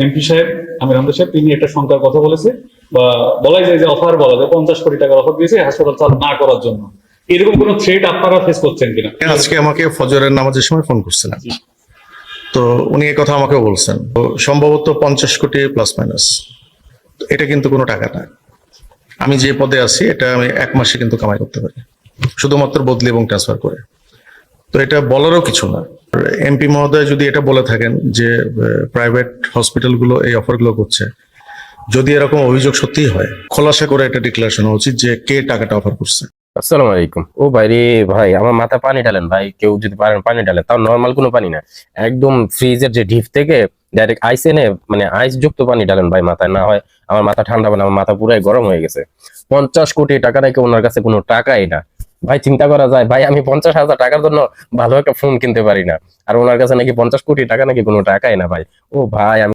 MP সাহেব আমির আহমেদ সাহেব তিনি একটা সংখ্যার কথা বলেছে বা বলাই যায় যে অফার বলা যায় 50 কোটি টাকার অফার দিয়েছে হাসপাতাল চালু না করার জন্য। এরকম কোনো থ্রেট আপনারা ফেস করছেন কিনা? আজকে আমাকে ফজরের নামাজের সময় ফোন করছিলেন, তো উনি এই কথা আমাকেও বলছেন। তো সম্ভবত 50 কোটি প্লাস মাইনাস, এটা কিন্তু কোনো টাকা না। আমি যে পদে আছি এটা আমি 1 মাসে কিন্তু কামাই করতে পারি, শুধুমাত্র বদলি এবং ট্রান্সফার করে। তো এটা বলারও কিছু না। এমপি মহোদয় যদি এটা বলে থাকেন যে প্রাইভেট হসপিটালগুলো এই অফারগুলো করছে, যদি এরকম অভিযোগ সত্যিই হয়, খোলাসা করে এটা ডিক্লারেশন হওয়া উচিত যে কে টাকাটা অফার করছে। আসসালামু আলাইকুম। ও ভাই রে ভাই, আমার মাথা পানি ঢালেন ভাই, কেউ যদি পারেন পানি ঢালেন, তাও নর্মাল কোনো পানি না, একদম ফ্রিজের যে ডিপ থেকে ডাইরেক্ট আইস এনে মানে আইস যুক্ত পানি ঢালেন ভাই মাথায়, না হয় আমার মাথা ঠান্ডা হবে না, আমার মাথা পুরাই গরম হয়ে গেছে। 50 কোটি টাকা নাকি ওনার কাছে কোনো টাকাই না ভাই, চিন্তা করা যায় ভাই, আমি 50,000 টাকার জন্য ভালো একটা ফোন কিনতে পারি না, আর ওনার কাছে নাকি 50 কোটি টাকা নাকি কোনো টাকাই না ভাই। ও ভাই, আমি